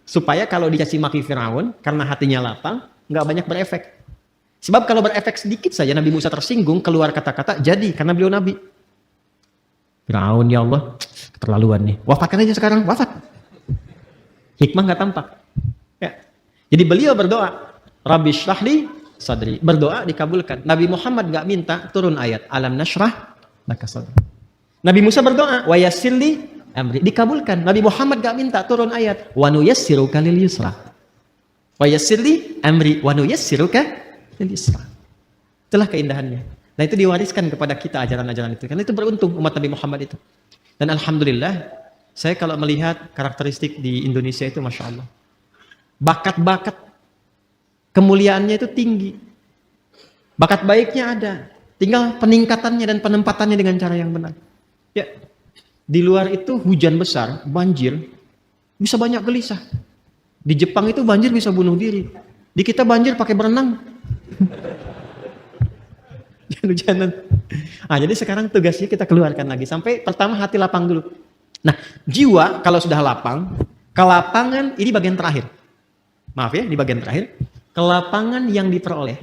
Supaya kalau dicaci maki Firaun karena hatinya lapang, nggak banyak berefek. Sebab kalau berefek sedikit saja Nabi Musa tersinggung, keluar kata-kata jadi karena beliau nabi. Firaun, ya Allah, keterlaluan nih. Wafatkan aja sekarang, wafat. Hikmah nggak tampak. Ya. Jadi beliau berdoa, Rabbi shrahli sadri. Berdoa dikabulkan. Nabi Muhammad nggak minta turun ayat Alam nashrah laka sadri. Nabi Musa berdoa, wa yassirli amri. Dikabulkan. Nabi Muhammad nggak minta turun ayat wa nuyassiruka lil yusra. Wa yassirli amri wa nuyassiruka lil yusra. Itulah keindahannya. Nah itu diwariskan kepada kita ajaran-ajaran itu. Karena itu beruntung umat Nabi Muhammad itu. Dan alhamdulillah, saya kalau melihat karakteristik di Indonesia itu Masya Allah. Bakat-bakat kemuliaannya itu tinggi. Bakat baiknya ada. Tinggal peningkatannya dan penempatannya dengan cara yang benar. Ya, di luar itu hujan besar, banjir, bisa banyak gelisah. Di Jepang itu banjir bisa bunuh diri. Di kita banjir pakai berenang. Hujanan. Ah, jadi sekarang tugasnya kita keluarkan lagi. Sampai pertama hati lapang dulu. Nah, jiwa kalau sudah lapang, kelapangan ini bagian terakhir. Maaf ya, di bagian terakhir. Kelapangan yang diperoleh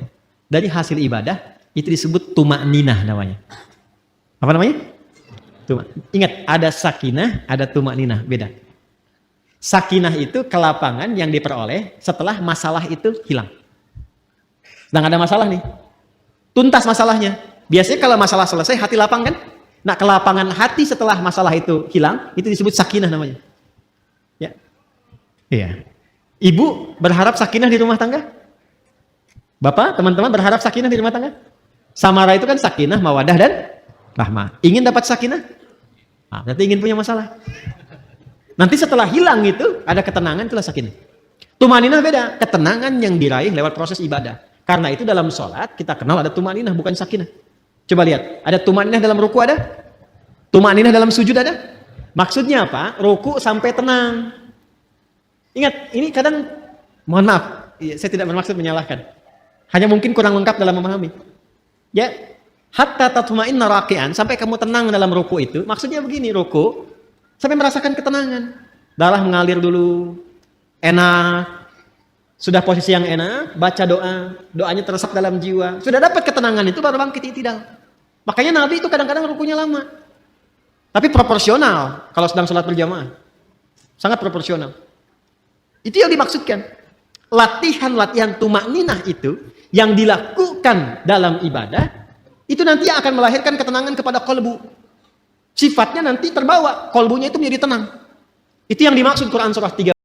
dari hasil ibadah itu disebut tumakninah namanya. Apa namanya? Ingat, ada sakinah, ada tumakninah, beda. Sakinah itu kelapangan yang diperoleh setelah masalah itu hilang. Sedang ada masalah nih. Tuntas masalahnya. Biasanya kalau masalah selesai hati lapang kan? Nah, kelapangan hati setelah masalah itu hilang, itu disebut sakinah namanya. Ya. Iya. Ibu berharap sakinah di rumah tangga? Bapak, teman-teman berharap sakinah di rumah tangga? Samara itu kan sakinah, mawadah dan rahmah. Ingin dapat sakinah? Nah, berarti ingin punya masalah. Nanti setelah hilang itu ada ketenangan, itulah sakinah. Tumaninah beda, ketenangan yang diraih lewat proses ibadah. Karena itu dalam sholat kita kenal ada tumaninah, bukan sakinah. Coba lihat, ada tumaninah dalam ruku ada? Tumaninah dalam sujud ada? Maksudnya apa? Ruku sampai tenang. Ingat, ini kadang, mohon maaf, saya tidak bermaksud menyalahkan. Hanya mungkin kurang lengkap dalam memahami. Ya, hatta tatma'inna raki'an, sampai kamu tenang dalam ruku itu, maksudnya begini, ruku sampai merasakan ketenangan. Darah mengalir dulu, enak. Sudah posisi yang enak, baca doa, doanya teresap dalam jiwa. Sudah dapat ketenangan itu baru bangkit i'tidal. Makanya Nabi itu kadang-kadang rukunya lama. Tapi proporsional kalau sedang sholat berjamaah. Sangat proporsional. Itu yang dimaksudkan. Latihan-latihan tumakninah itu yang dilakukan dalam ibadah itu nanti akan melahirkan ketenangan kepada kolbu. Sifatnya nanti terbawa, kolbunya itu menjadi tenang. Itu yang dimaksud Quran surah 3